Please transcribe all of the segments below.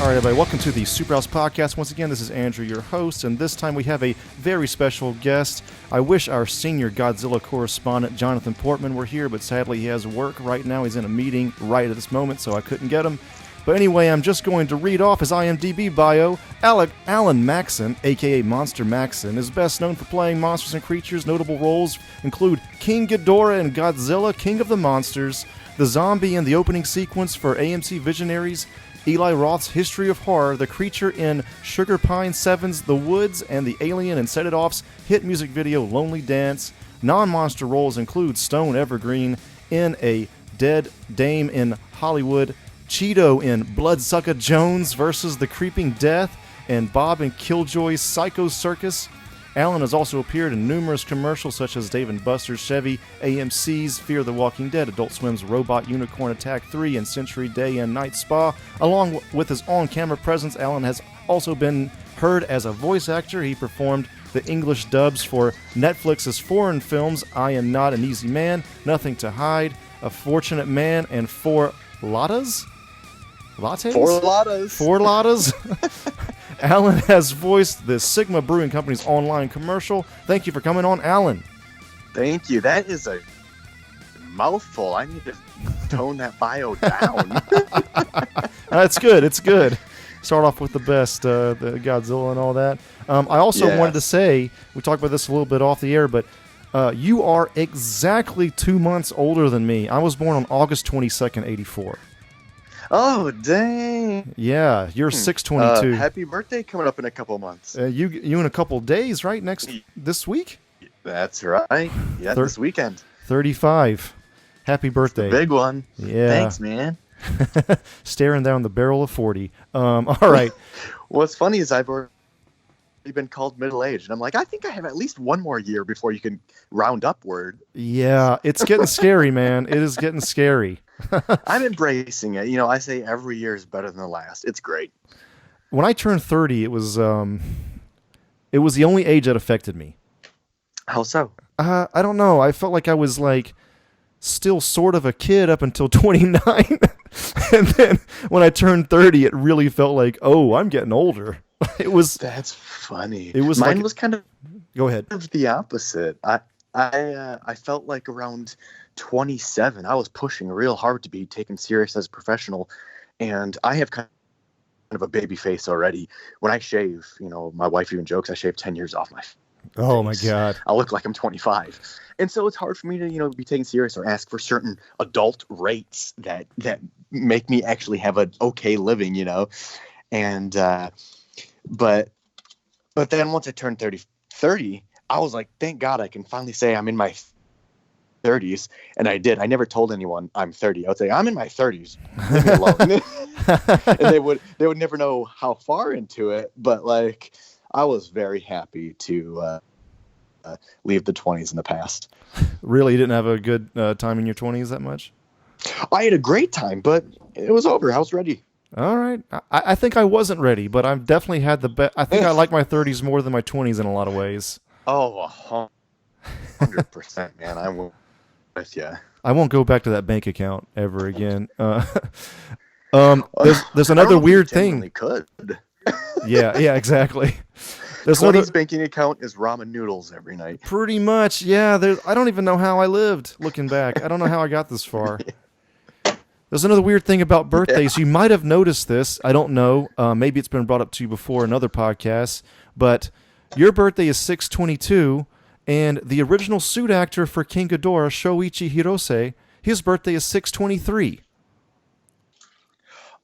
right, everybody, welcome to the SuperHouse Podcast. Once again, this is Andrew, your host, and this time we have a very special guest. I wish our senior Godzilla correspondent, Jonathan Portman, were here, but sadly he has work right now. He's in a meeting right at this moment, so I couldn't get him. But anyway, I'm just going to read off his IMDb bio. Alan Maxson, a.k.a. Monster Maxson, is best known for playing monsters and creatures. Notable roles include King Ghidorah in Godzilla, King of the Monsters, the zombie in the opening sequence for AMC Visionaries, Eli Roth's History of Horror, the creature in Sugar Pine 7's The Woods, and the alien in Set It Off's hit music video Lonely Dance. Non-monster roles include Stone Evergreen in A Dead Dame in Hollywood, Cheeto in Bloodsucker Jones vs. the Creeping Death, and Bob in Killjoy's Psycho Circus. Allen has also appeared in numerous commercials such as Dave & Buster's, Chevy, AMC's Fear the Walking Dead, Adult Swim's Robot Unicorn Attack 3, and Century Day and Night Spa. Along with his on-camera presence, Allen has also been heard as a voice actor. He performed the English dubs for Netflix's foreign films I Am Not an Easy Man, Nothing to Hide, A Fortunate Man, and Four Lattes? Lattes? Four Lattes? Alan has voiced the Sigma Brewing Company's online commercial. Thank you for coming on, Alan. Thank you. That is a mouthful. I need to tone that bio down. It's good. It's good. Start off with the best, the Godzilla and all that. I also wanted to say, we talked about this a little bit off the air, but you are exactly 2 months older than me. I was born on August 22nd, 84. Oh, dang. Yeah, you're 6/22. Happy birthday coming up in a couple months. You in a couple days, right? This week? That's right. Yeah, this weekend. 35. Happy birthday. Big one. Yeah. Thanks, man. Staring down the barrel of 40. All right. What's funny is I've already been called middle-aged, and I'm like, I think I have at least one more year before you can round upward. Yeah, it's getting scary, man. It is getting scary. I'm embracing it. You know, I say every year is better than the last. It's great. When I turned 30, it was the only age that affected me. How so? I don't know. I felt like I was still sort of a kid up until 29. And then when I turned 30, it really felt like, oh, I'm getting older. That's funny. Mine was kind of go ahead. The opposite. I felt like around 27, I was pushing real hard to be taken serious as a professional, and I have kind of a baby face already. When I shave, my wife even jokes I shave 10 years off my face. Oh my God. I look like I'm 25. And so it's hard for me to, be taken serious or ask for certain adult rates that make me actually have an okay living, And but then once I turned 30, I was like, thank God I can finally say I'm in my 30s, and I did. I never told anyone I'm 30. I would say I'm in my 30s. Leave me alone. And they would never know how far into it, but I was very happy to leave the 20s in the past. Really, you didn't have a good time in your 20s that much? I had a great time, but it was over. I was ready. All right. I think I wasn't ready, but I've definitely had the best. I think I like my 30s more than my 20s in a lot of ways. Oh, 100%, man. I'm with you. I won't go back to that bank account ever again. There's another weird thing. Could. Yeah, exactly. There's 20's banking account is ramen noodles every night. Pretty much, yeah. I don't even know how I lived, looking back. I don't know how I got this far. There's another weird thing about birthdays. You might have noticed this. I don't know. Maybe it's been brought up to you before in other podcasts. But your birthday is 6/22, and the original suit actor for King Ghidorah, Shoichi Hirose, his birthday is 6/23.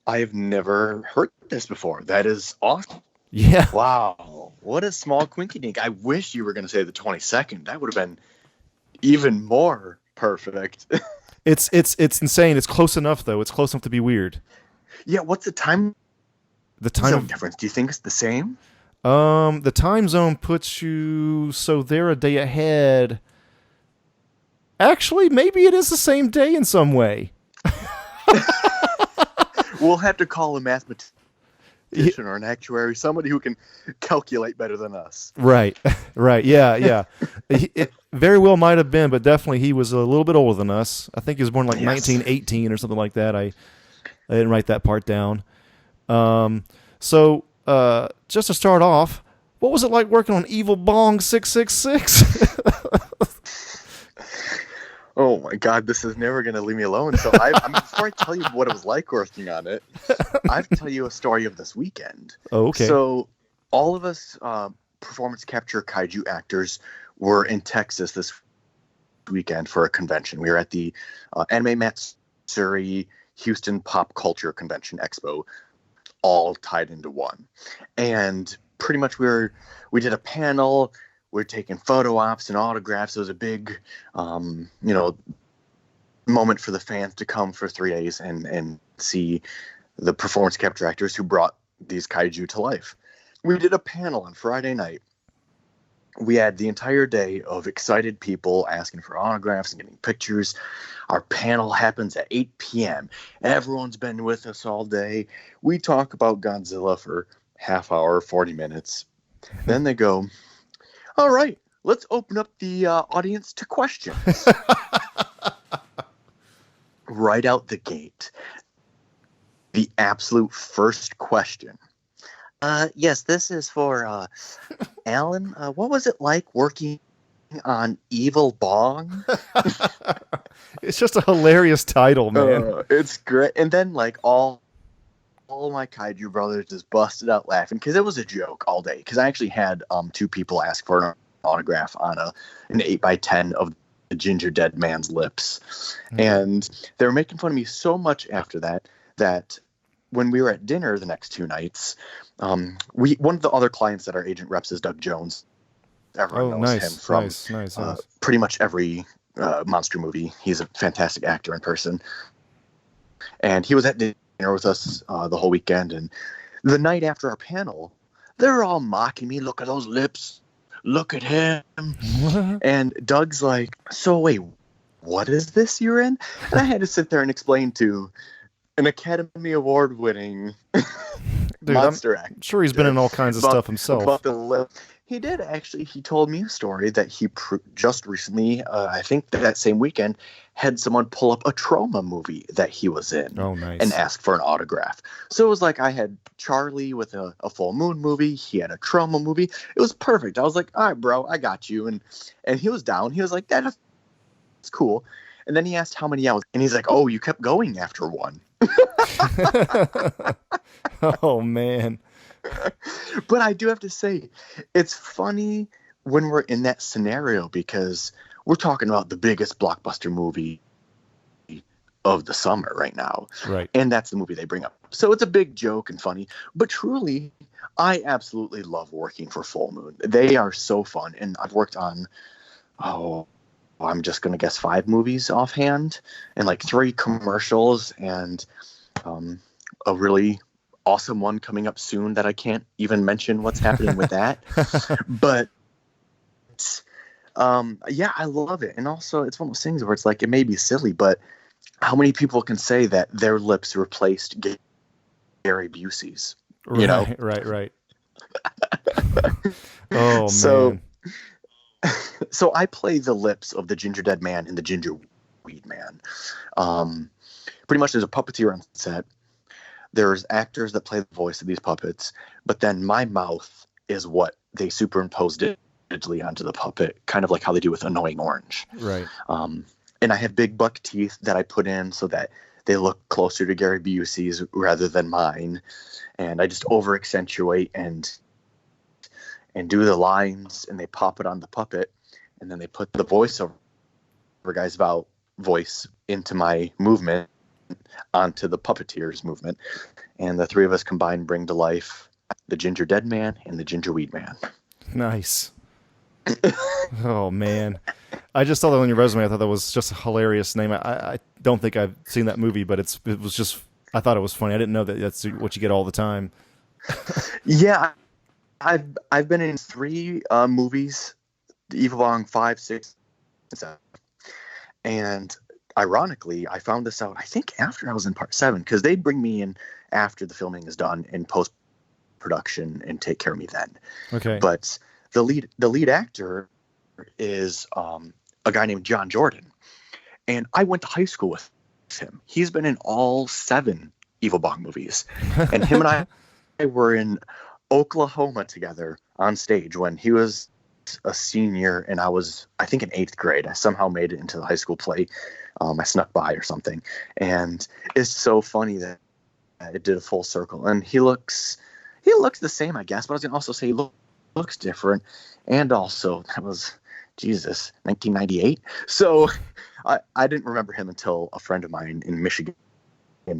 I have never heard this before. That is awesome. Yeah. Wow. What a small quinky dink. I wish you were going to say the 22nd. That would have been even more perfect. It's insane. It's close enough, though. It's close enough to be weird. Yeah, what's the time zone difference? Do you think it's the same? The time zone puts you, so they're a day ahead. Actually, maybe it is the same day in some way. We'll have to call a mathematician or an actuary, somebody who can calculate better than us. Right. Yeah. It very well might have been, but definitely he was a little bit older than us. I think he was born 1918 or something like that. I didn't write that part down. So just to start off, what was it like working on Evil Bong 666? Oh my God, this is never going to leave me alone. So before I tell you what it was like working on it, I have to tell you a story of this weekend. Oh, okay. So all of us performance capture kaiju actors were in Texas this weekend for a convention. We were at the Anime Matsuri Houston Pop Culture Convention Expo, all tied into one. And pretty much we did a panel. We're taking photo ops and autographs. It was a big, moment for the fans to come for 3 days and see the performance capture actors who brought these kaiju to life. We did a panel on Friday night. We had the entire day of excited people asking for autographs and getting pictures. Our panel happens at 8 p.m. Everyone's been with us all day. We talk about Godzilla for half hour, 40 minutes. Then they go, all right, let's open up the audience to questions. Right out the gate, the absolute first question. Yes, this is for Alan. What was it like working on Evil Bong? It's just a hilarious title, man. It's great. And then like all my kaiju brothers just busted out laughing because it was a joke all day. Because I actually had 2 people ask for an autograph on an 8x10 of the Ginger Dead Man's lips, and they were making fun of me so much after that when we were at dinner the next 2 nights, one of the other clients that our agent reps is Doug Jones. Everyone knows him from nice. pretty much every monster movie. He's a fantastic actor in person, and he was at dinner with us the whole weekend. And the night after our panel, they're all mocking me. Look at those lips. Look at him. And Doug's like, so wait, what is this you're in? And I had to sit there and explain to an Academy Award winning monster actor. I'm sure he's been in all kinds of stuff himself. About the lip. He did actually. He told me a story that he just recently, I think that same weekend, had someone pull up a trauma movie that he was in. Oh, nice. And ask for an autograph. So it was like I had Charlie with a full moon movie. He had a trauma movie. It was perfect. I was like, all right, bro, I got you. And he was down. He was like, that's cool. And then he asked how many hours. And he's like, oh, you kept going after one. Oh, man. But I do have to say, it's funny when we're in that scenario because we're talking about the biggest blockbuster movie of the summer right now. Right. And that's the movie they bring up. So it's a big joke and funny. But truly, I absolutely love working for Full Moon. They are so fun. And I've worked on, I'm just going to guess 5 movies offhand and like 3 commercials and a really awesome one coming up soon that I can't even mention what's happening with that. But yeah, I love it. And also it's one of those things where it's like, it may be silly, but how many people can say that their lips replaced Gary Busey's? You know? Right. Oh, so, man. So I play the lips of the Ginger Dead Man and the Ginger Weed Man. Pretty much there's a puppeteer on set. There's actors that play the voice of these puppets, but then my mouth is what they superimposed digitally onto the puppet, kind of like how they do with Annoying Orange. Right. And I have big buck teeth that I put in so that they look closer to Gary Busey's rather than mine. And I just over accentuate and do the lines, and they pop it on the puppet, and then they put the voiceover guy's voice into my movement onto the puppeteer's movement, and the 3 of us combined bring to life the Ginger Dead Man and the Ginger Weed Man. Nice. Oh, man. I just saw that on your resume. I thought that was just a hilarious name. I don't think I've seen that movie, but it was just, I thought it was funny. I didn't know that that's what you get all the time. Yeah, I've been in 3 movies, Evil Bong 5, 6, and 7. And ironically, I found this out, I think, after I was in part 7, because they bring me in after the filming is done in post-production and take care of me then. Okay. But the lead actor is a guy named John Jordan, and I went to high school with him. He's been in all 7 Evil Bong movies. And him and I were in Oklahoma together on stage when he was a senior and I was, I think, in 8th grade. I somehow made it into the high school play. I snuck by or something. And it's so funny that it did a full circle. And he looks the same, I guess, but I was going to also say he looks different. And also, that was, Jesus, 1998. So I didn't remember him until a friend of mine in Michigan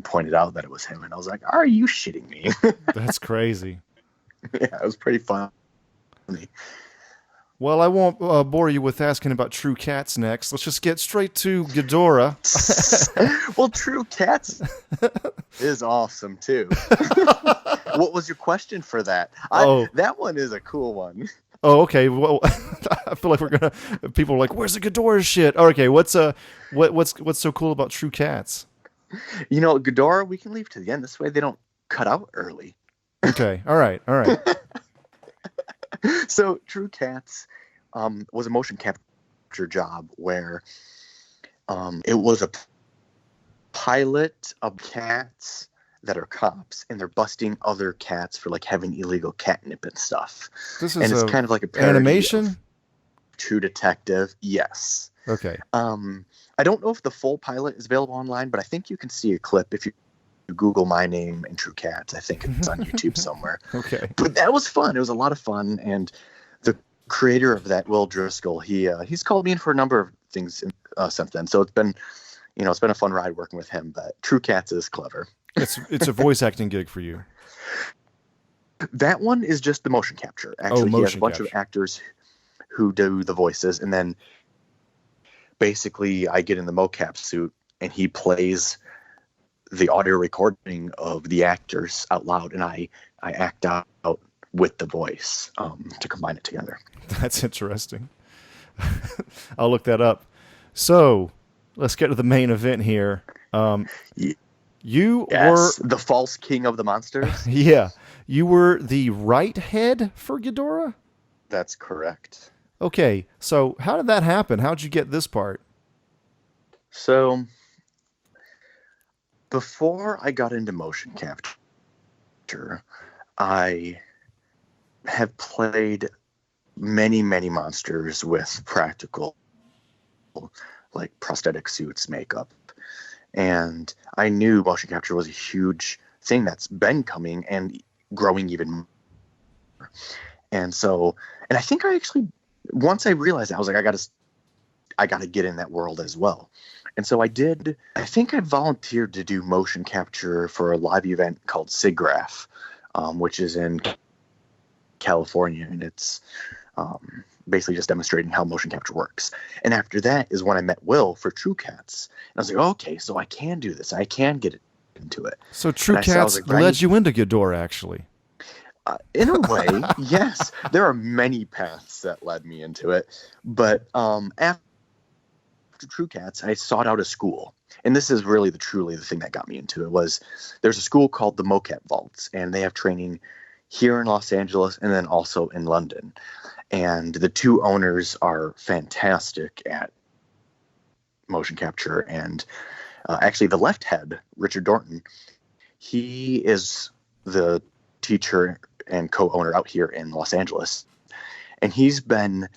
pointed out that it was him. And I was like, are you shitting me? That's crazy. Yeah, it was pretty funny. Well, I won't bore you with asking about True Cats next. Let's just get straight to Ghidorah. Well, True Cats is awesome, too. What was your question for that? That one is a cool one. Oh, okay. Well, I feel like people are like, where's the Ghidorah shit? Oh, okay, what's so cool about True Cats? You know, Ghidorah, we can leave to the end. This way they don't cut out early. Okay, all right. So True Cats was a motion capture job where it was a pilot of cats that are cops, and they're busting other cats for like having illegal catnip and stuff. This is and it's kind of like a parody animation? of True Detective. Yes. Okay. I don't know if the full pilot is available online, but I think you can see a clip if you Google my name and True Cats. I think it's on YouTube somewhere. Okay. But that was fun. It was a lot of fun. And the creator of that, Will Driscoll, he's called me in for a number of things since then. So it's been a fun ride working with him. But True Cats is clever. It's a voice acting gig for you. That one is just the motion capture. Actually, he has a bunch of actors who do the voices, and then basically I get in the mocap suit and he plays the audio recording of the actors out loud, and I act out with the voice to combine it together. That's interesting. I'll look that up. So let's get to the main event here. You were the false king of the monsters. Yeah, you were the right head for Ghidorah? That's correct. Okay, so how did that happen? How'd you get this part? So before I got into motion capture, I have played many, many monsters with practical, like prosthetic suits, makeup. And I knew motion capture was a huge thing that's been coming and growing even more. And I think I actually, once I realized that, I was like, I got to get in that world as well. And so I did. I think I volunteered to do motion capture for a live event called SIGGRAPH, which is in California, and it's basically just demonstrating how motion capture works. And after that is when I met Will for True Cats. And I was like, okay, so I can do this. I can get into it. So True Cats led you into Ghidorah, actually. In a way, yes. There are many paths that led me into it. But after True Cats, I sought out a school. And this is really truly the thing that got me into it. There's a school called the Mocap Vaults, and they have training here in Los Angeles and then also in London. And the two owners are fantastic at motion capture. And actually the left head, Richard Dorton, he is the teacher and co-owner out here in Los Angeles. And he's been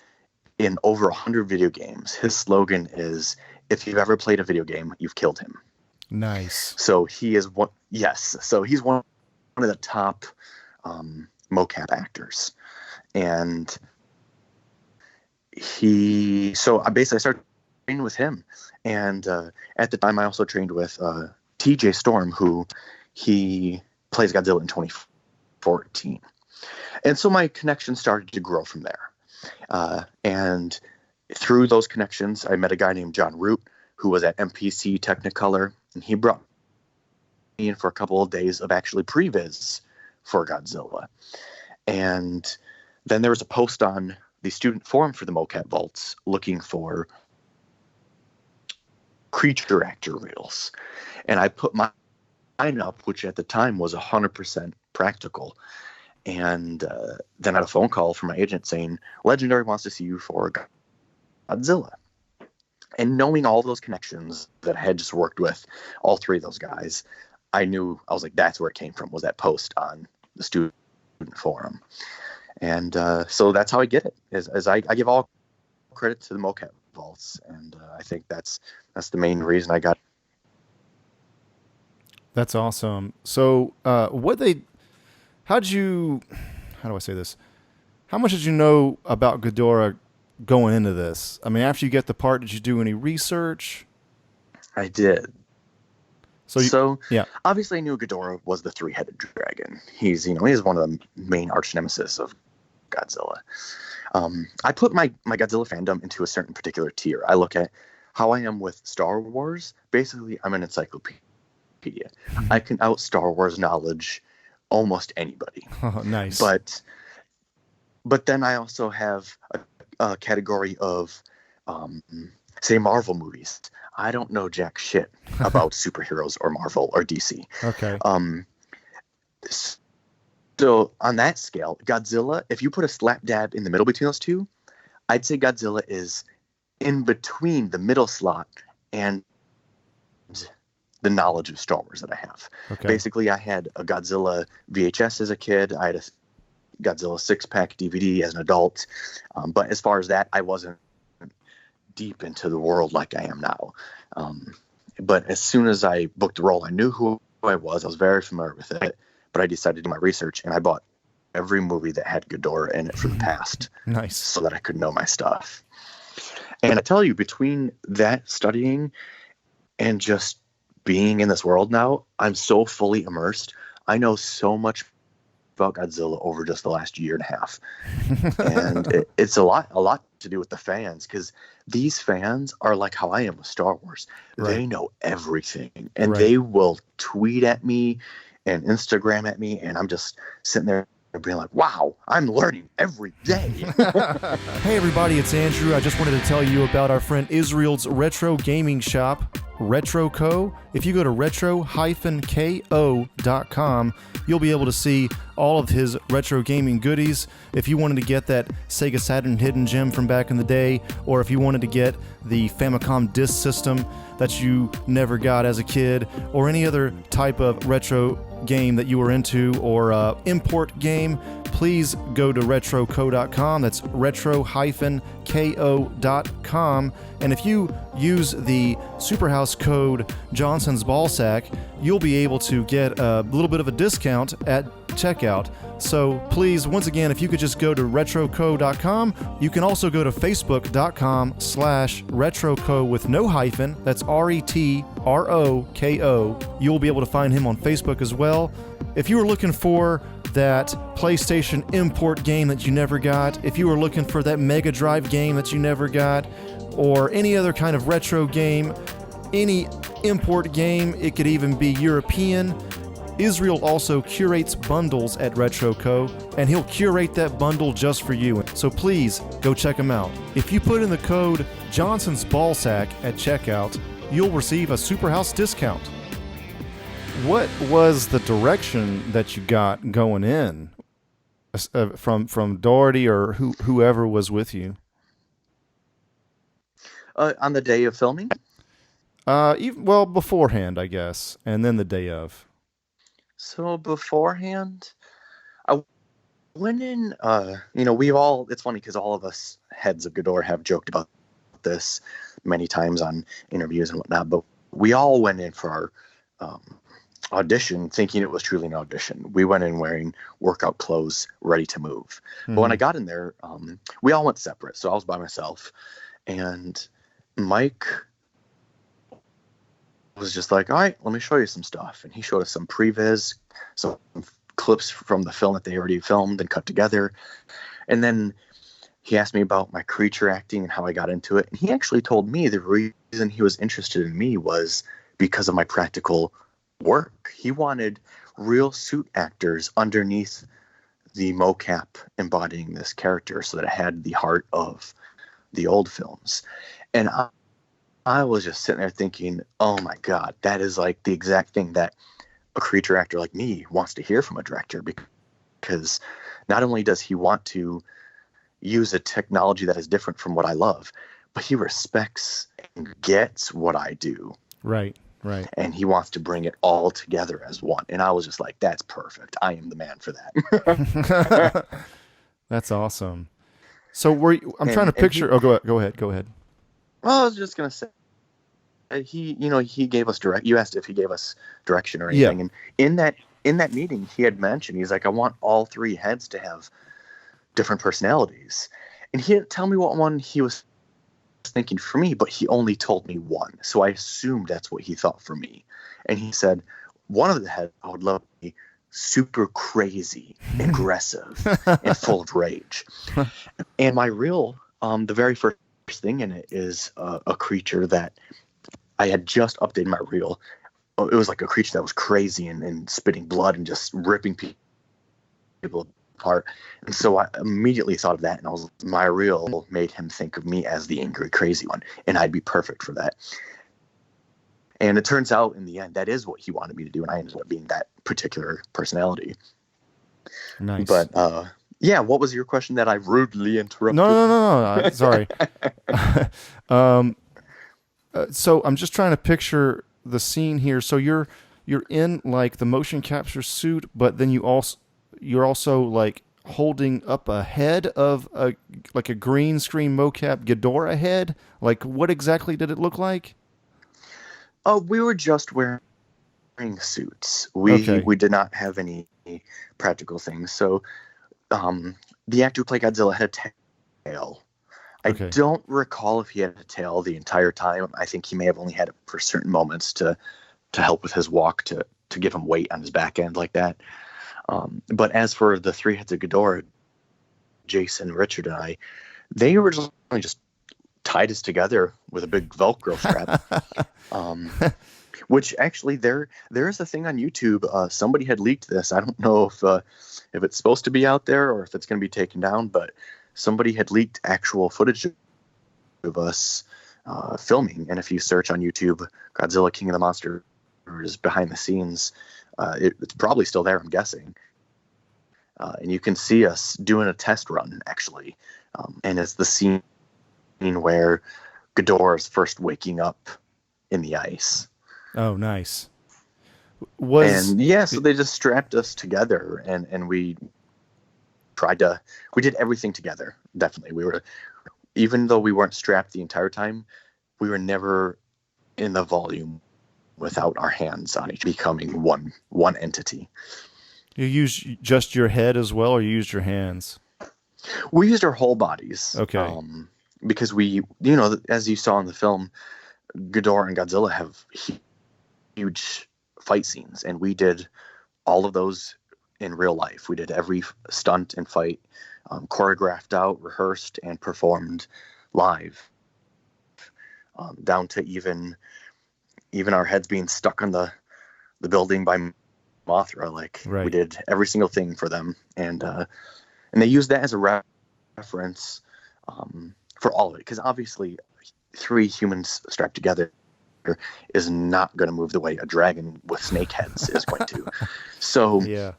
in over 100 video games. His slogan is, if you've ever played a video game, you've killed him. Nice. So he is one. Yes. So he's one of the top mocap actors. And so I basically started training with him. And at the time I also trained with TJ Storm, who he plays Godzilla in 2014. And so my connection started to grow from there. And through those connections, I met a guy named John Root, who was at MPC Technicolor, and he brought me in for a couple of days of actually previs for Godzilla. And then there was a post on the student forum for the Mocap Vaults looking for creature actor reels. And I put mine up, which at the time was 100% practical. And then I had a phone call from my agent saying, Legendary wants to see you for Godzilla. And knowing all those connections that I had just worked with, all three of those guys, I was like, that's where it came from, was that post on the student forum. And so that's how I get it, is I give all credit to the mocap vaults. And I think that's the main reason I got. That's awesome. So how do I say this? How much did you know about Ghidorah going into this? I mean, after you get the part, did you do any research? I did. So yeah. Obviously I knew Ghidorah was the three-headed dragon. He's one of the main arch nemesis of Godzilla. I put my Godzilla fandom into a certain particular tier. I look at how I am with Star Wars. Basically, I'm an encyclopedia. I can out Star Wars knowledge almost anybody. Oh, nice. But then I also have a category of, say, Marvel movies. I don't know jack shit about superheroes or Marvel or DC. Okay. So on that scale, Godzilla, if you put a slap dab in the middle between those two, I'd say Godzilla is in between the middle slot and the knowledge of Star Wars that I have. Okay. Basically, I had a Godzilla VHS as a kid. I had a Godzilla 6-pack DVD as an adult. But as far as that, I wasn't deep into the world like I am now. But as soon as I booked the role, I knew who I was. I was very familiar with it. But I decided to do my research, and I bought every movie that had Ghidorah in it from the past. Nice. So that I could know my stuff. And I tell you, between that studying and just being in this world now, I'm so fully immersed. I know so much about Godzilla over just the last year and a half. And it's a lot to do with the fans, because these fans are like how I am with Star Wars. Right. They know everything, and right. They will tweet at me and Instagram at me, and I'm just sitting there being like, wow, I'm learning every day. Hey everybody, it's Andrew. I just wanted to tell you about our friend Israel's retro gaming shop, Retro Co. If you go to retro-ko.com, you'll be able to see all of his retro gaming goodies. If you wanted to get that Sega Saturn hidden gem from back in the day, or if you wanted to get the Famicom disk system that you never got as a kid, or any other type of retro game that you were into, or import game, please go to retro-ko.com. That's retro-ko.com. And if you use the SuperHouse code Johnson's Ballsack, you'll be able to get a little bit of a discount at checkout. So please, once again, if you could just go to retro-ko.com. You can also go to facebook.com/retroko with no hyphen. That's RETROKO. You'll be able to find him on Facebook as well. If you were looking for that PlayStation import game that you never got, if you were looking for that Mega Drive game that you never got, or any other kind of retro game, any import game, it could even be European, Israel also curates bundles at Retro Co, and he'll curate that bundle just for you. So please go check him out. If you put in the code Johnson's Ballsack at checkout, you'll receive a SuperHouse discount. What was the direction that you got going in from Doherty or whoever was with you? On the day of filming? Well, beforehand, I guess, and then the day of. So beforehand, I went in, it's funny because all of us heads of Ghidorah have joked about this many times on interviews and whatnot, but we all went in for our audition thinking it was truly an audition. We went in wearing workout clothes, ready to move. Mm-hmm. But when I got in there, we all went separate. So I was by myself, and Mike was just like, all right, let me show you some stuff. And he showed us some previs, some clips from the film that they already filmed and cut together. And then he asked me about my creature acting and how I got into it. And he actually told me the reason he was interested in me was because of my practical work. He wanted real suit actors underneath the mocap embodying this character so that it had the heart of the old films. And I was just sitting there thinking, oh my God, that is like the exact thing that a creature actor like me wants to hear from a director, because not only does he want to use a technology that is different from what I love, but he respects and gets what I do. Right. Right. And he wants to bring it all together as one. And I was just like, that's perfect. I am the man for that. That's awesome. So I'm trying to And picture. Oh, go ahead. Go ahead. well, I was just gonna say, he gave us you asked if he gave us direction or Yeah. anything, and in that meeting, he had mentioned, he's like, I want all three heads to have different personalities, and he didn't tell me what one he was thinking for me, but he only told me one, so I assumed that's what he thought for me. And he said one of the heads I would love to be super crazy, aggressive, and full of rage. And my reel, the very first thing in it is a creature that I had just updated my reel. It was like a creature that was crazy and spitting blood and just ripping people apart. And so I immediately thought of that, and my reel made him think of me as the angry, crazy one, and I'd be perfect for that. And it turns out in the end, that is what he wanted me to do, and I ended up being that particular personality. Nice. But yeah, what was your question that I rudely interrupted? No. Sorry. So I'm just trying to picture the scene here. So you're in like the motion capture suit, but then you're also like holding up a head of a green screen mocap Ghidorah head. Like, what exactly did it look like? Oh, we were just wearing suits. We did not have any practical things. So the actor who played Godzilla had a tail. I don't recall if he had a tail the entire time. I think he may have only had it for certain moments to help with his walk, to give him weight on his back end like that. But as for the three heads of Ghidorah, Jason, Richard, and I, they originally just tied us together with a big Velcro strap. Which actually there is a thing on YouTube. Somebody had leaked this. I don't know if it's supposed to be out there or if it's going to be taken down, but somebody had leaked actual footage of us filming. And if you search on YouTube, Godzilla King of the Monsters behind the scenes, it's probably still there, I'm guessing. And you can see us doing a test run, actually. And it's the scene where Ghidorah is first waking up in the ice. Oh, nice. So they just strapped us together, and we did everything together. Definitely. Even though we weren't strapped the entire time, we were never in the volume without our hands on each, becoming one entity. You used just your head as well, or you used your hands? We used our whole bodies. Okay. Because we, as you saw in the film, Ghidorah and Godzilla have huge fight scenes, and we did all of those in real life. We did every stunt and fight, choreographed out, rehearsed, and performed live, down to even our heads being stuck on the building by Mothra. Like, right. We did every single thing for them, and they used that as a reference for all of it, because obviously three humans strapped together is not going to move the way a dragon with snake heads is going to. So yeah,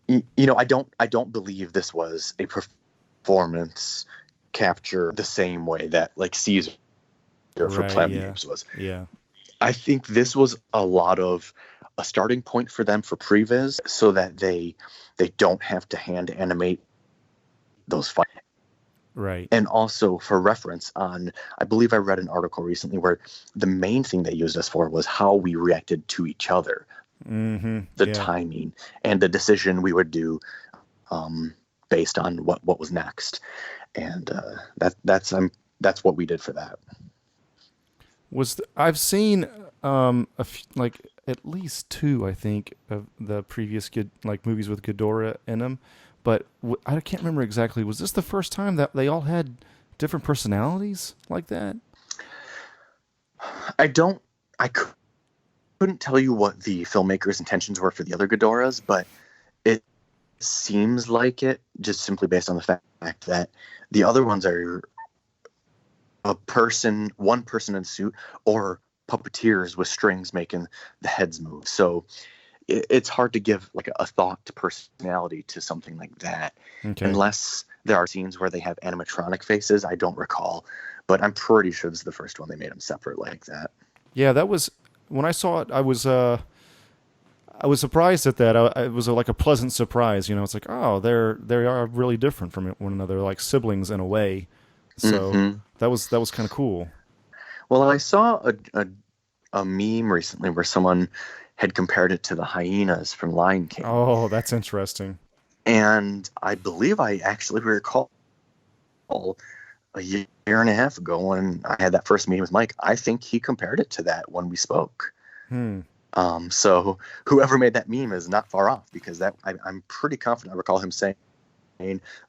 I don't believe this was a performance capture the same way that like Caesar for Planet Games was. Yeah, I think this was a lot of a starting point for them for previs, so that they don't have to hand animate those fights. Right. And also for reference on, I believe I read an article recently where the main thing they used us for was how we reacted to each other, the timing, and the decision we would do based on what was next. And that's what we did for that. I've seen like at least two, I think, of the previous movies with Ghidorah in them. But I can't remember exactly. Was this the first time that they all had different personalities like that? I couldn't tell you what the filmmakers' intentions were for the other Ghidorahs, but it seems like it, just simply based on the fact that the other ones are one person in a suit, or puppeteers with strings making the heads move. So it's hard to give like a thought to personality to something like that, unless there are scenes where they have animatronic faces. I don't recall, but I'm pretty sure this is the first one they made them separate like that. Yeah, that was when I saw it, I was surprised at that. It was like a pleasant surprise. You know, it's like, oh, they are really different from one another, like siblings in a way. So Hmm. that was kind of cool. Well, I saw a meme recently where someone had compared it to the hyenas from Lion King. Oh, that's interesting. And I believe I actually recall a year and a half ago when I had that first meeting with Mike, I think he compared it to that when we spoke. Hmm. So whoever made that meme is not far off, because I'm pretty confident I recall him saying,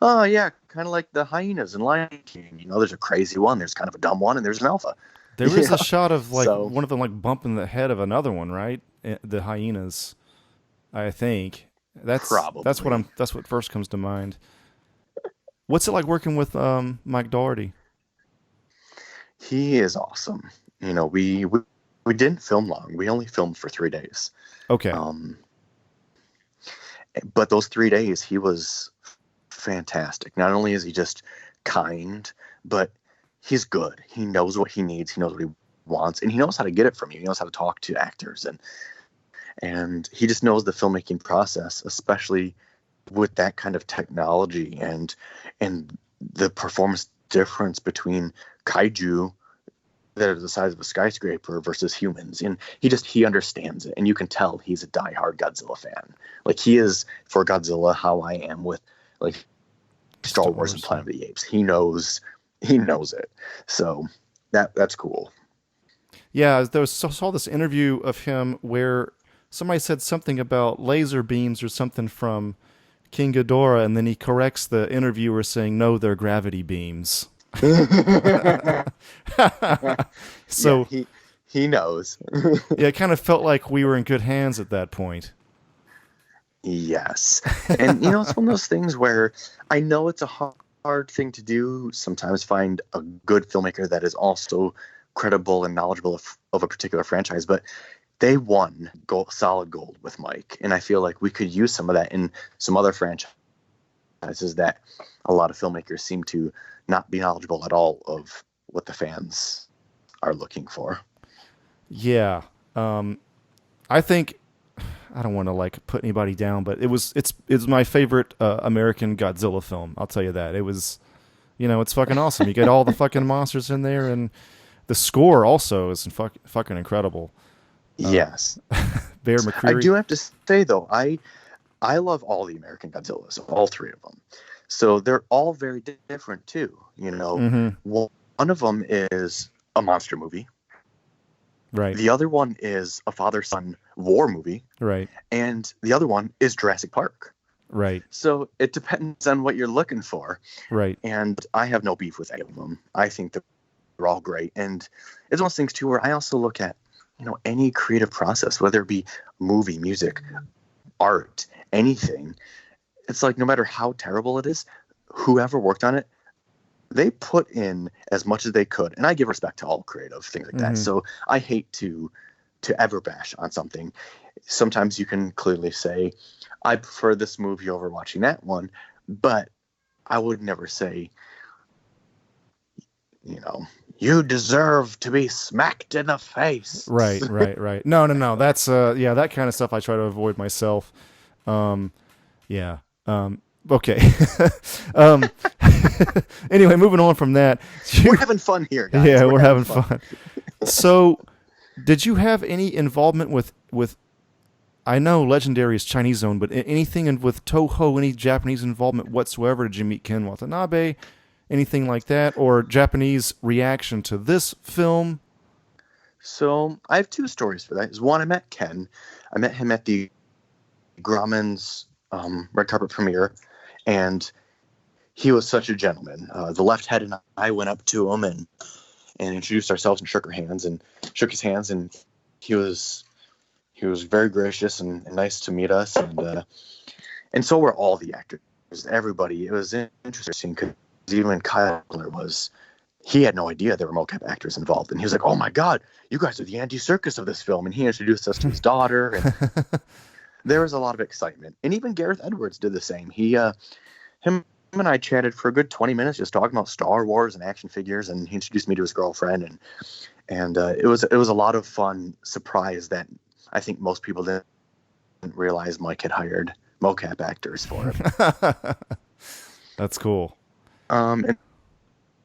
"Oh yeah, kind of like the hyenas in Lion King. You know, there's a crazy one, there's kind of a dumb one, and there's an alpha." There is a Yeah. shot of like So one of them like bumping the head of another one, right? The hyenas, I think. probably. That's what first comes to mind. What's it like working with Mike Doherty? He is awesome. You know, we didn't film long. We only filmed for 3 days. Okay. Um, but those 3 days, he was fantastic. Not only is he just kind, but he's good. He knows what he needs. He knows what he wants, and he knows how to get it from you. He knows how to talk to actors, and he just knows the filmmaking process, especially with that kind of technology and the performance difference between kaiju that are the size of a skyscraper versus humans. And he understands it, and you can tell he's a diehard Godzilla fan. Like, he is for Godzilla how I am with like Star Star Wars and Wars. Yeah. Planet of the Apes. He knows it. So that's cool. Yeah, saw this interview of him where somebody said something about laser beams or something from King Ghidorah, and then he corrects the interviewer saying, "No, they're gravity beams." Yeah, So he knows. yeah, it kind of felt like we were in good hands at that point. Yes. And it's one of those things where I know it's a hard thing to do, sometimes find a good filmmaker that is also credible and knowledgeable of a particular franchise, but they won solid gold with Mike. And I feel like we could use some of that in some other franchises that a lot of filmmakers seem to not be knowledgeable at all of what the fans are looking for. Yeah, I think I don't want to like put anybody down, but it's my favorite American Godzilla film. I'll tell you that. It was, it's fucking awesome. You get all the fucking monsters in there, and the score also is fucking incredible. Yes. Bear I McCreary. do have to say, though, I love all the American Godzillas, all three of them. So they're all very different too. Mm-hmm. One of them is a monster movie. Right. The other one is a father-son war movie. Right. And the other one is Jurassic Park. Right. So it depends on what you're looking for. Right. And I have no beef with any of them. I think they're all great. And it's one of those things too where I also look at, any creative process, whether it be movie, music, art, anything. It's like, no matter how terrible it is, whoever worked on it, they put in as much as they could. And I give respect to all creative things like that. So I hate to ever bash on something. Sometimes you can clearly say, I prefer this movie over watching that one, but I would never say, you deserve to be smacked in the face. Right. No. That's yeah, that kind of stuff I try to avoid myself. Yeah. Okay. um, anyway, moving on from that. We're having fun here, guys. Yeah, we're having fun. So, did you have any involvement with? I know Legendary is Chinese owned, but anything with Toho, any Japanese involvement whatsoever? Did you meet Ken Watanabe? Anything like that, or Japanese reaction to this film? So I have two stories for that. One, I met Ken. I met him at the Grauman's red carpet premiere, and he was such a gentleman. The left head and I went up to him and introduced ourselves and shook his hands, and he was very gracious and nice to meet us, and so were all the actors, everybody. It was interesting because even Kyle he had no idea there were mocap actors involved, and he was like, "Oh my God, you guys are the Andy Serkis of this film," and he introduced us to his daughter, and there was a lot of excitement. And even Gareth Edwards did the same. Him and I chatted for a good 20 minutes just talking about Star Wars and action figures, and he introduced me to his girlfriend, And it was a lot of fun surprise that I think most people didn't realize Mike had hired mocap actors for it. That's cool. And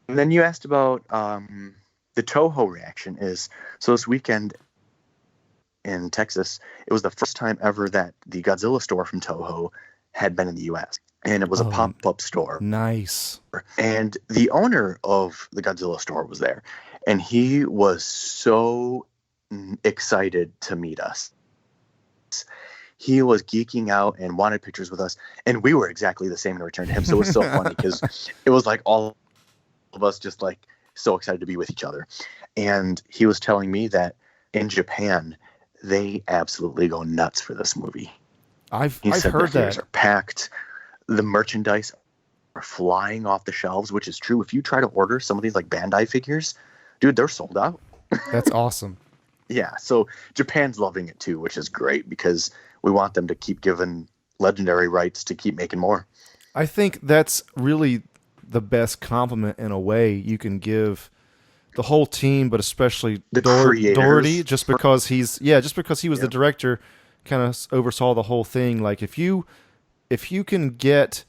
then you asked about the Toho reaction is, so this weekend in Texas, it was the first time ever that the Godzilla store from Toho had been in the U.S. And it was a pop-up store. Nice. And the owner of the Godzilla store was there. And he was so excited to meet us. He was geeking out and wanted pictures with us. And we were exactly the same in return to him. So it was so funny because it was like all of us just like so excited to be with each other. And he was telling me that in Japan, they absolutely go nuts for this movie. I've said heard the theaters that. are packed. The merchandise are flying off the shelves, which is true. If you try to order some of these like Bandai figures, dude, they're sold out. That's awesome. Yeah, so Japan's loving it too, which is great because we want them to keep giving legendary rights to keep making more. I think that's really the best compliment in a way you can give the whole team, but especially The Doherty, creators. just because he was the director, kind of oversaw the whole thing. Like if you can get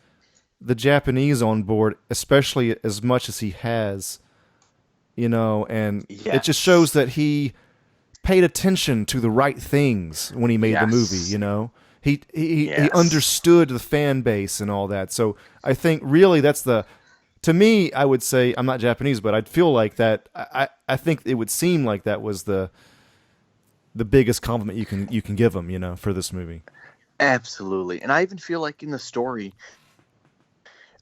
the Japanese on board, especially as much as he has, and it just shows that he paid attention to the right things when he made the movie. He understood the fan base and all that. So I think really to me, I would say, I'm not Japanese, but I'd feel like that. I think it would seem like that was the biggest compliment you can give him, for this movie. Absolutely. And I even feel like in the story,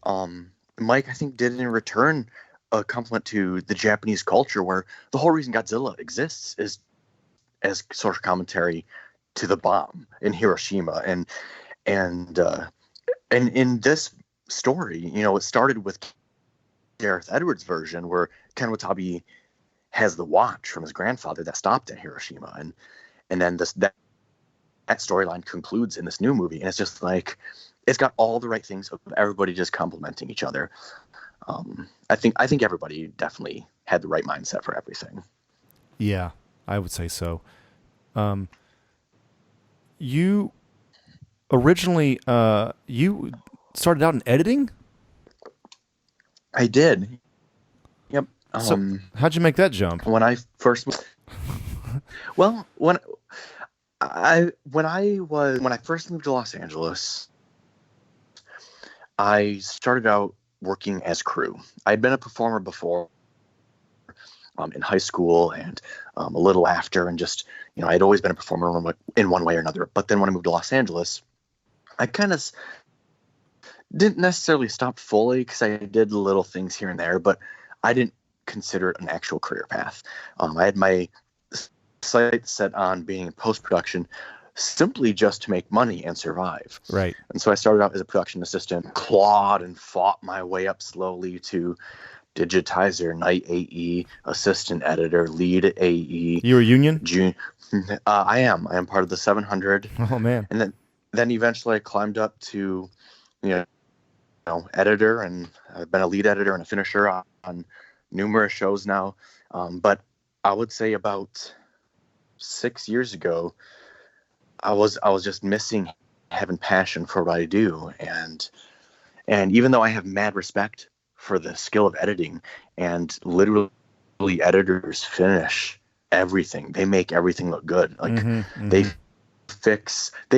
Mike, I think, did in return a compliment to the Japanese culture, where the whole reason Godzilla exists is as social commentary to the bomb in Hiroshima. And in this story, it started with Gareth Edwards' version, where Ken Watanabe has the watch from his grandfather that stopped at Hiroshima, and then that storyline concludes in this new movie, and it's just like it's got all the right things of everybody just complimenting each other. I think everybody definitely had the right mindset for everything. Yeah, I would say so. You originally you started out in editing? I did. Yep. So how'd you make that jump? When I first, well, when I first moved to Los Angeles, I started out working as crew. I'd been a performer before, in high school and a little after, and just I'd always been a performer in one way or another. But then when I moved to Los Angeles, I kind of didn't necessarily stop fully, because I did little things here and there, but I didn't consider it an actual career path. I had my sights set on being in post-production simply just to make money and survive. Right. And so I started out as a production assistant, clawed and fought my way up slowly to digitizer, night AE, assistant editor, lead AE. You were union? I am part of the 700. Oh man. And then eventually I climbed up to, editor, and I've been a lead editor and a finisher on numerous shows now. But I would say about 6 years ago, I was just missing having passion for what I do, and even though I have mad respect for the skill of editing, and literally editors finish everything, they make everything look good. Like they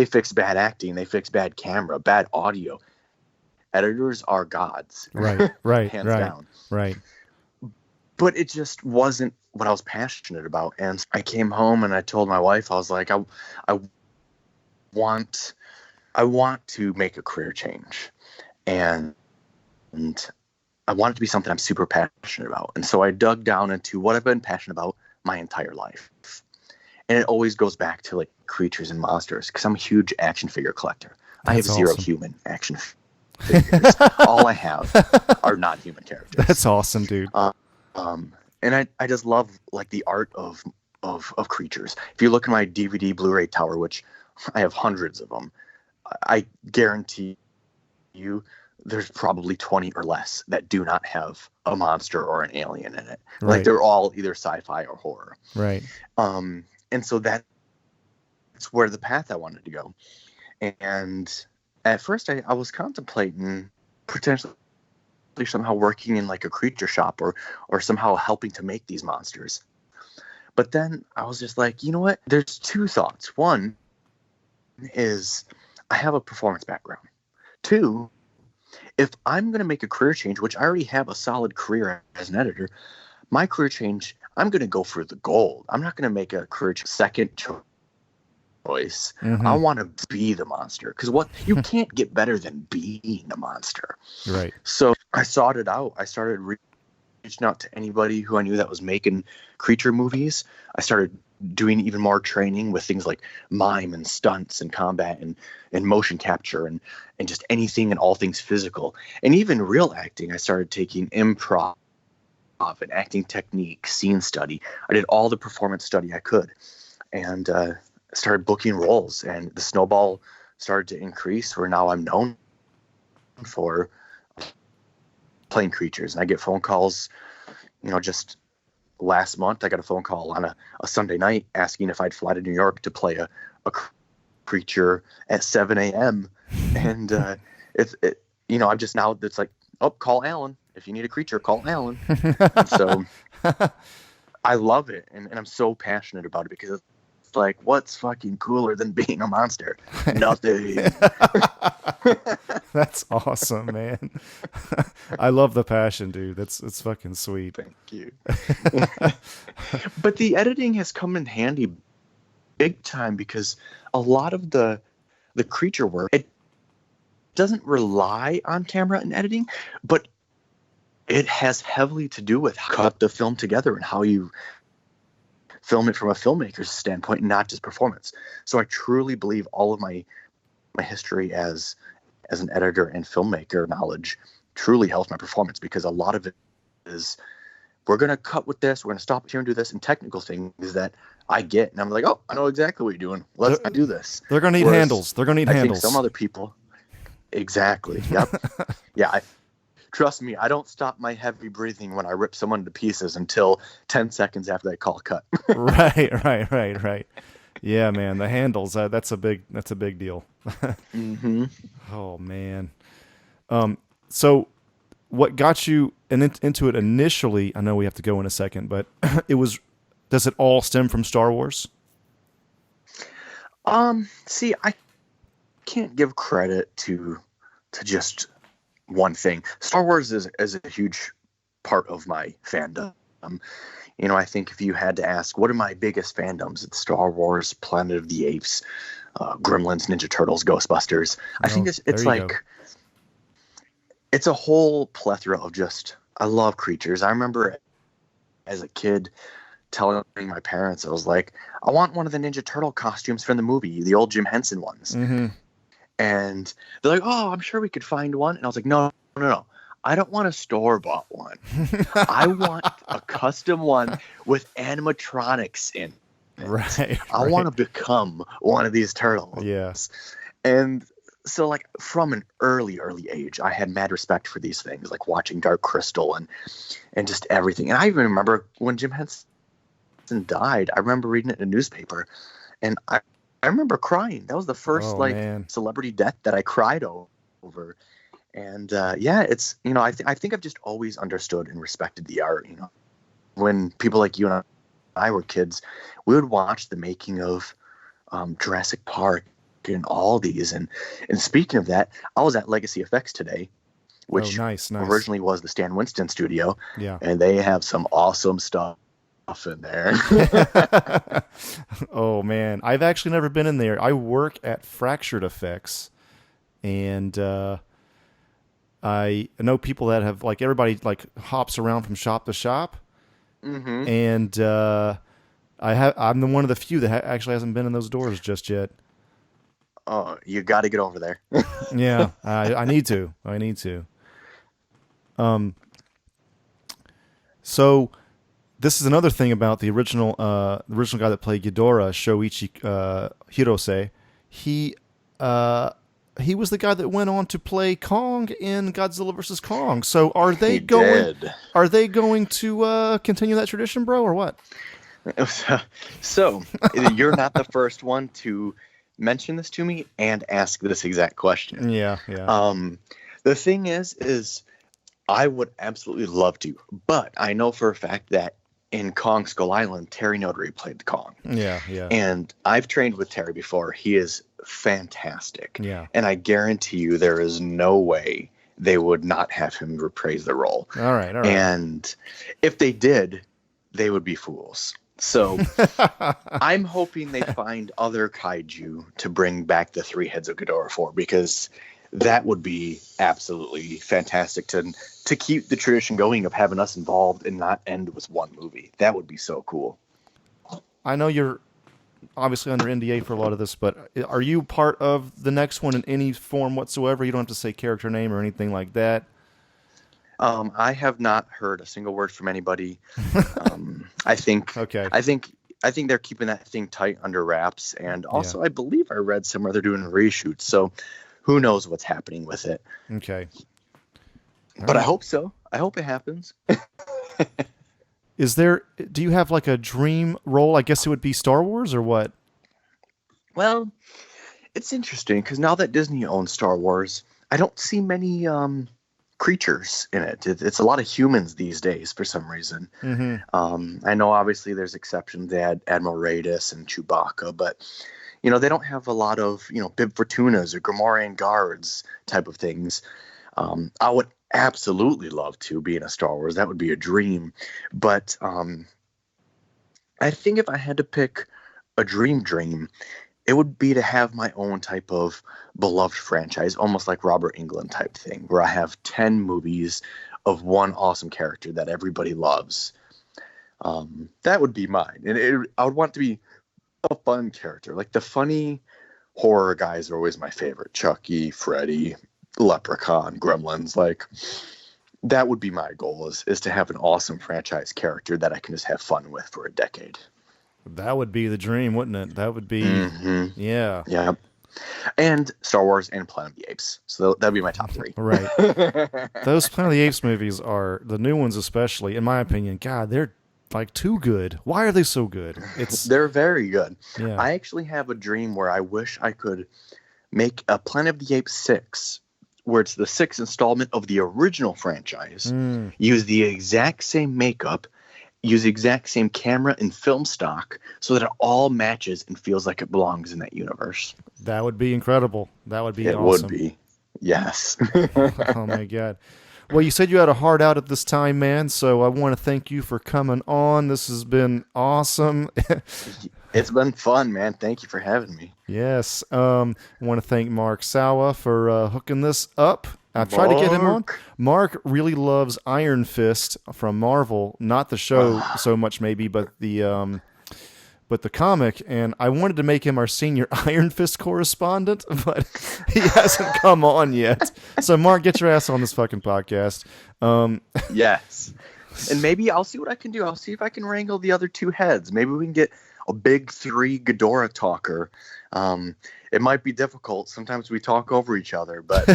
fix bad acting, they fix bad camera, bad audio. Editors are gods. Right. Hands down. Right. But it just wasn't what I was passionate about. And I came home and I told my wife, I was like, I want to make a career change, and I want it to be something I'm super passionate about. And so I dug down into what I've been passionate about my entire life. And it always goes back to like creatures and monsters, because I'm a huge action figure collector. I have zero human action figures. All I have are not human characters. That's awesome, dude. And I just love like the art of creatures. If you look at my DVD Blu-ray tower, which I have hundreds of them, I guarantee you there's probably 20 or less that do not have a monster or an alien in it. Right. Like they're all either sci-fi or horror. Right. And so that's where the path I wanted to go. And at first I was contemplating potentially somehow working in like a creature shop or somehow helping to make these monsters. But then I was just like, you know what? There's two thoughts. One is I have a performance background. Two, if I'm going to make a career change, which I already have a solid career as an editor, my career change, I'm going to go for the gold. I'm not going to make a career second choice. Mm-hmm. I want to be the monster, because what you can't get better than being a monster. Right. So I sought it out. I started reaching out to anybody who I knew that was making creature movies. I started doing even more training with things like mime and stunts and combat and motion capture and just anything and all things physical. And even real acting, I started taking improv and acting technique, scene study. I did all the performance study I could, and started booking roles, and the snowball started to increase where now I'm known for playing creatures. And I get phone calls, just last month I got a phone call on a Sunday night asking if I'd fly to New York to play a creature at 7 a.m. And I'm just now, it's like, oh, call Alan. If you need a creature, call Alan. So I love it. And I'm so passionate about it because it's like, what's fucking cooler than being a monster? Nothing. That's awesome, man. I love the passion, dude. It's fucking sweet. Thank you. But the editing has come in handy big time, because a lot of the creature work, it doesn't rely on camera and editing, but it has heavily to do with how you cut the film together and how you film it from a filmmaker's standpoint, not just performance. So I truly believe all of my history as an editor and filmmaker knowledge truly helps my performance, because a lot of it is, we're going to cut with this, we're going to stop here and do this, and technical things that I get, and I'm like, oh, I know exactly what you're doing. Let's do this. They're going to need handles. They're going to need handles. I think some other people, exactly. Yep. Yeah. Trust me, I don't stop my heavy breathing when I rip someone to pieces until 10 seconds after they call cut. Right. Yeah, man, the handles, that's a big deal. Mm-hmm. Oh, man. So what got you into it initially, I know we have to go in a second, but does it all stem from Star Wars? See, I can't give credit to just one thing. Star Wars is a huge part of my fandom. I think if you had to ask, what are my biggest fandoms? It's Star Wars, Planet of the Apes, Gremlins, Ninja Turtles, Ghostbusters. I think it's like, it's a whole plethora of just, I love creatures. I remember as a kid telling my parents, I was like, I want one of the Ninja Turtle costumes from the movie, the old Jim Henson ones. Mm-hmm. And they're like, oh, I'm sure we could find one. And I was like, no. I don't want a store-bought one. I want a custom one with animatronics in it. Right. I want to become one of these turtles. Yes. And so, like, from an early age, I had mad respect for these things, like watching Dark Crystal and just everything. And I even remember when Jim Henson died, I remember reading it in a newspaper, and I remember crying. That was the first celebrity death that I cried over. And it's, I think I've just always understood and respected the art. When people like you and I were kids, we would watch the making of Jurassic Park and all these. And speaking of that, I was at Legacy Effects today, which nice. originally was the Stan Winston studio. Yeah. And they have some awesome stuff in there. Oh, man. I've actually never been in there. I work at Fractured Effects, and I know people that have, like, everybody like hops around from shop to shop. Mm-hmm. And I'm the one of the few that actually hasn't been in those doors just yet. Oh, you got to get over there. Yeah, I need to. So this is another thing about the original guy that played Ghidorah, Shoichi Hirose. He he was the guy that went on to play Kong in Godzilla vs. Kong. So are they He going? did. Are they going to continue that tradition, bro, or what? So you're not the first one to mention this to me and ask this exact question. Yeah, yeah. The thing is I would absolutely love to, but I know for a fact that in Kong Skull Island, Terry Notary played Kong. Yeah, yeah. And I've trained with Terry before. He is fantastic. Yeah. And I guarantee you there is no way they would not have him reprise the role. All right, all right. And if they did, they would be fools. So I'm hoping they find other kaiju to bring back the three heads of Ghidorah for, because that would be absolutely fantastic to keep the tradition going of having us involved and not end with one movie. That would be so cool. I know you're obviously under NDA for a lot of this, but are you part of the next one in any form whatsoever? You don't have to say character name or anything like that. I have not heard a single word from anybody. I think Okay. I think they're keeping that thing tight under wraps. And also, I believe I read somewhere they're doing reshoots. So who knows what's happening with it. Okay. But I hope so. I hope it happens. Do you have like a dream role? I guess it would be Star Wars or what? Well, it's interesting because now that Disney owns Star Wars, I don't see many creatures in it. It's a lot of humans these days for some reason. Mm-hmm. I know obviously there's exceptions. They had Admiral Raidus and Chewbacca, but they don't have a lot of Bib Fortunas or Gamorrean guards type of things. I would absolutely love to be in a Star Wars. That would be a dream. But I think if I had to pick a dream, it would be to have my own type of beloved franchise, almost like Robert Englund type thing, where I have 10 movies of one awesome character that everybody loves. That would be mine. And I would want it to be a fun character. Like the funny horror guys are always my favorite. Chucky, Freddy, Leprechaun, Gremlins. Like that would be my goal is to have an awesome franchise character that I can just have fun with for a decade. That would be the dream, wouldn't it? That would be, yeah. Yeah. And Star Wars and Planet of the Apes. So that'd be my top 3. Right. Those Planet of the Apes movies are, the new ones especially, in my opinion, God, they're like too good. Why are they so good? They're very good. Yeah. I actually have a dream where I wish I could make a Planet of the Apes 6, where it's the 6th installment of the original franchise, use the exact same makeup, use the exact same camera and film stock so that it all matches and feels like it belongs in that universe. That would be incredible. That would be It awesome. would be. Yes. Oh, my God. Well, you said you had a heart out at this time, man, so I want to thank you for coming on. This has been awesome. It's been fun, man. Thank you for having me. Yes. I want to thank Mark Sawa for hooking this up. I've tried to get him on. Mark really loves Iron Fist from Marvel, not the show so much maybe, but the comic. And I wanted to make him our senior Iron Fist correspondent, but he hasn't come on yet. So Mark, get your ass on this fucking podcast. Yes. And maybe I'll see what I can do. I'll see if I can wrangle the other 2 heads. Maybe we can get a big 3 Ghidorah talker. It might be difficult. Sometimes we talk over each other, but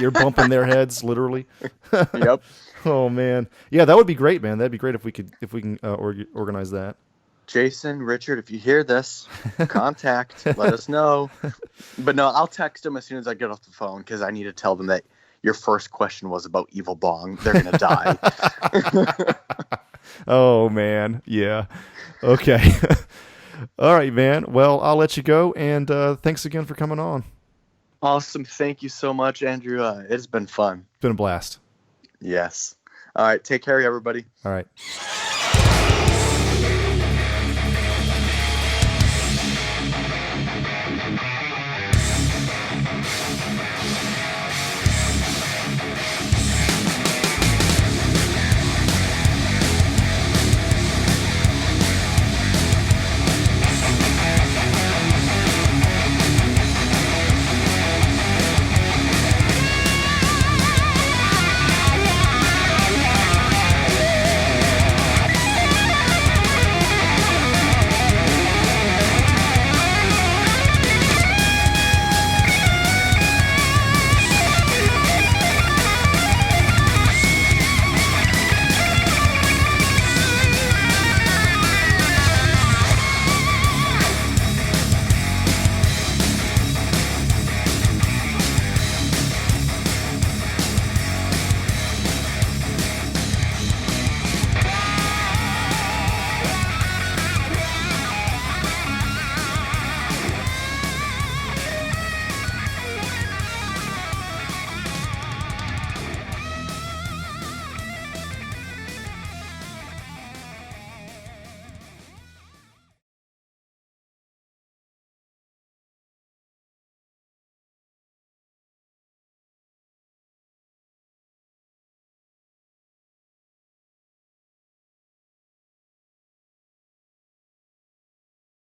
you're bumping their heads literally. Yep. Oh man, yeah, that would be great, man. That'd be great if we can organize that. Jason, Richard, if you hear this, contact. Let us know. But no, I'll text them as soon as I get off the phone because I need to tell them that your first question was about Evil Bong. They're gonna die. Oh man, yeah. Okay. All right, man. Well, I'll let you go, and thanks again for coming on. Awesome. Thank you so much, Andrew. It's been fun. It's been a blast. Yes. All right. Take care, everybody. All right.